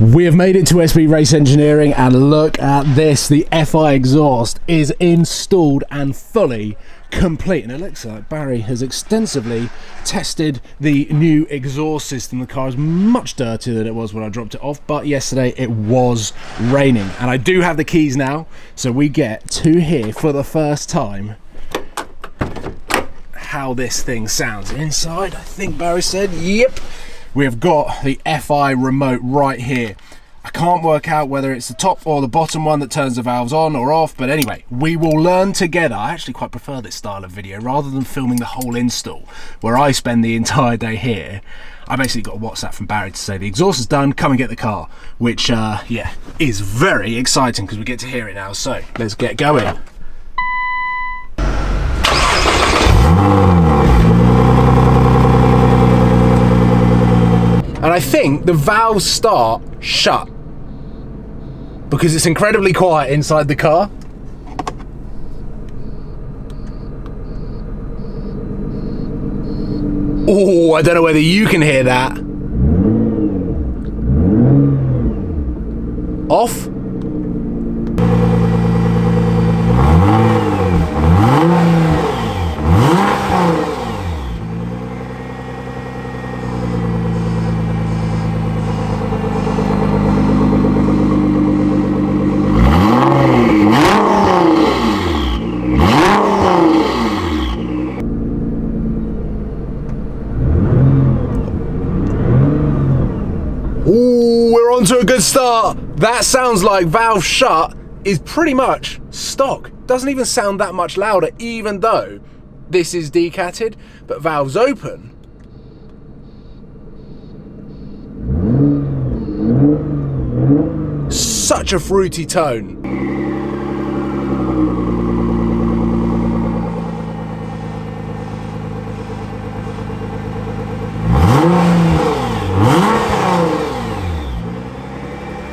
We have made it to SB Race Engineering, and look at this. The FI exhaust is installed and fully complete, and it looks like Barry has extensively tested the new exhaust system. The car is much dirtier than it was when I dropped it off, but yesterday it was raining, and I do have the keys now, so we get to hear for the first time how this thing sounds inside. I think Barry said, yep. We have got the FI remote right here. I can't work out whether it's the top or the bottom one that turns the valves on or off, but anyway, we will learn together. I actually quite prefer this style of video rather than filming the whole install, where I spend the entire day here. I basically got a WhatsApp from Barry to say the exhaust is done, come and get the car, which, yeah, is very exciting because we get to hear it now. So let's get going. And I think the valves start shut because it's incredibly quiet inside the car. Oh, I don't know whether you can hear that. Off. To a good start. That sounds like valve shut is pretty much stock. Doesn't even sound that much louder, even though this is decatted, but valves open. Such a fruity tone.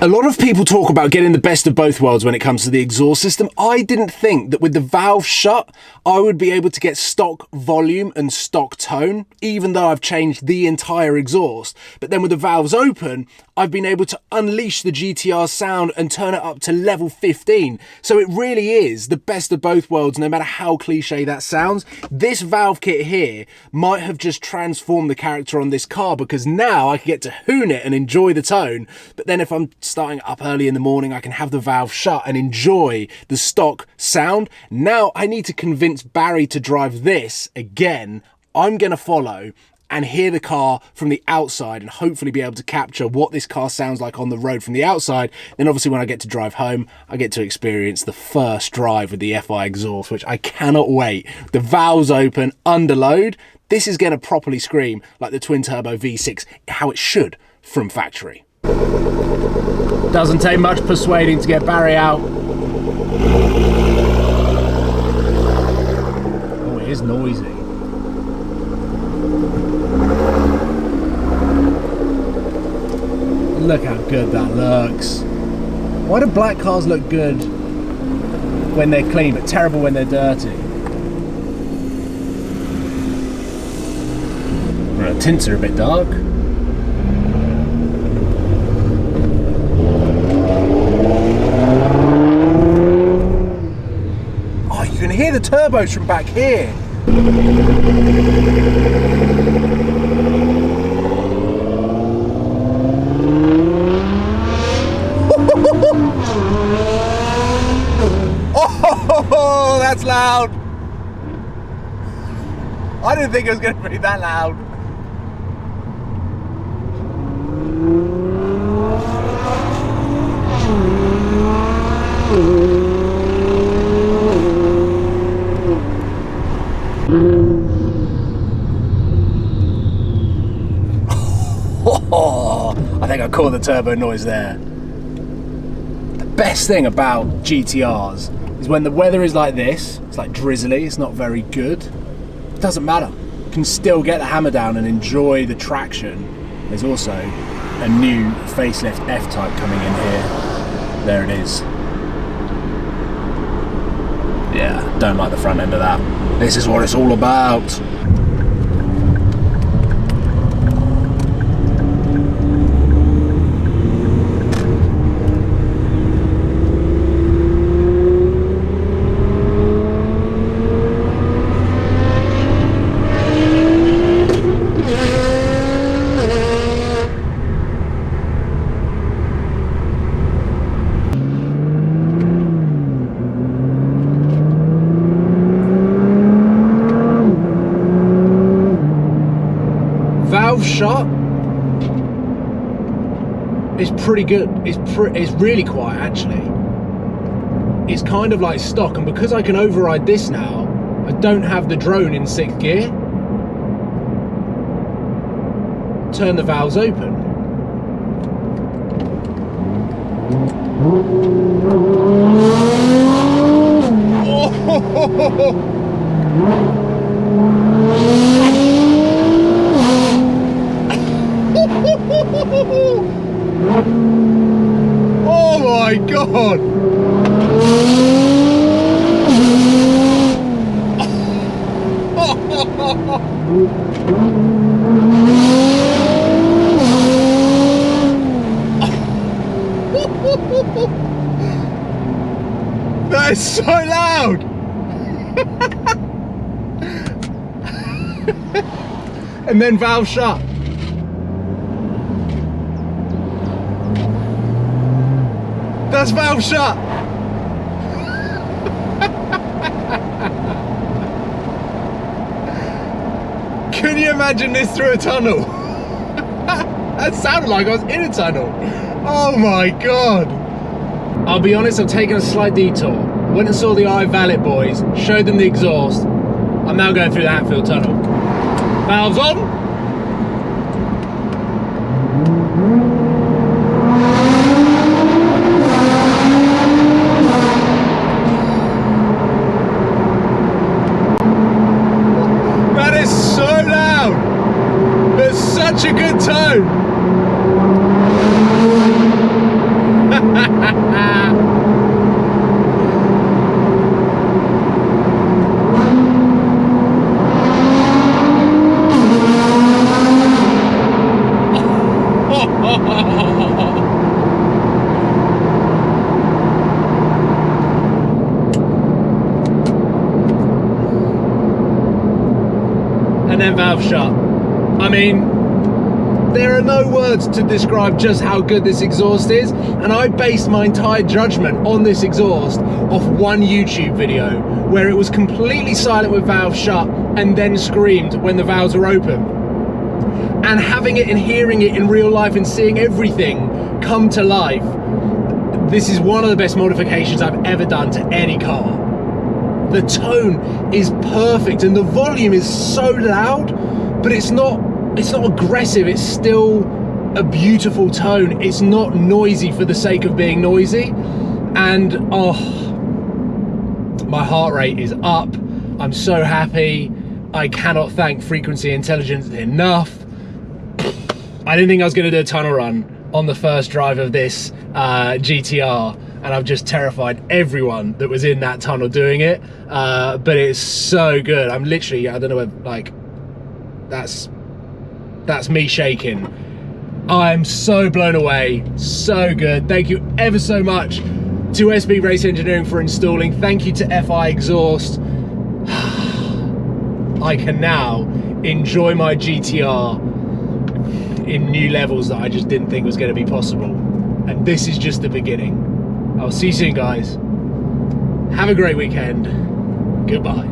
A lot of people talk about getting the best of both worlds when it comes to the exhaust system. I didn't think that with the valve shut, I would be able to get stock volume and stock tone, even though I've changed the entire exhaust. But then with the valves open, I've been able to unleash the GT-R sound and turn it up to level 15. So it really is the best of both worlds, no matter how cliche that sounds. This valve kit here might have just transformed the character on this car, because now I can get to hoon it and enjoy the tone. But then if I'm starting up early in the morning, I can have the valve shut and enjoy the stock sound. Now I need to convince Barry to drive this again. I'm gonna follow and hear the car from the outside and hopefully be able to capture what this car sounds like on the road from the outside. Then obviously when I get to drive home, I get to experience the first drive with the FI exhaust, which I cannot wait. The valves open, under load. This is gonna properly scream like the twin turbo V6, how it should from factory. Doesn't take much persuading to get Barry out. Oh, it is noisy. Look how good that looks. Why do black cars look good when they're clean, but terrible when they're dirty? Well, the tints are a bit dark. You can hear the turbos from back here. Oh, that's loud. I didn't think it was going to be that loud. I think I caught the turbo noise there. The best thing about GT-Rs is when the weather is like this, it's like drizzly, it's not very good. It doesn't matter. You can still get the hammer down and enjoy the traction. There's also a new facelift F-Type coming in here. There it is. Yeah, don't like the front end of that. This is what it's all about. Valve shut is pretty good. It's really quiet actually. It's kind of like stock, and because I can override this now, I don't have the drone in 6th gear. Turn the valves open. Oh my god! That is so loud! And then valve shut. That's valve shut. Can you imagine this through a tunnel? That sounded like I was in a tunnel. Oh my god. I'll be honest, I've taken a slight detour. Went and saw the iValet boys, showed them the exhaust. I'm now going through the Hatfield tunnel. Valves on. That is so loud. There's such a good tone. And then valve shut. I mean, there are no words to describe just how good this exhaust is, and I based my entire judgment on this exhaust off one YouTube video where it was completely silent with valve shut and then screamed when the valves were open. And having it and hearing it in real life and seeing everything come to life, this is one of the best modifications I've ever done to any car. The tone is perfect and the volume is so loud, but it's not aggressive. It's still a beautiful tone. It's not noisy for the sake of being noisy. And oh, my heart rate is up. I'm so happy. I cannot thank Frequency Intelligence enough. I didn't think I was going to do a tunnel run on the first drive of this GT-R, and I've just terrified everyone that was in that tunnel doing it. But it's so good. I'm literally, I don't know, like, that's me shaking. I'm so blown away. So good. Thank you ever so much to SB Race Engineering for installing. Thank you to FI Exhaust. I can now enjoy my GT-R in new levels that I just didn't think was going to be possible. And this is just the beginning. I'll see you soon, guys. Have a great weekend. Goodbye.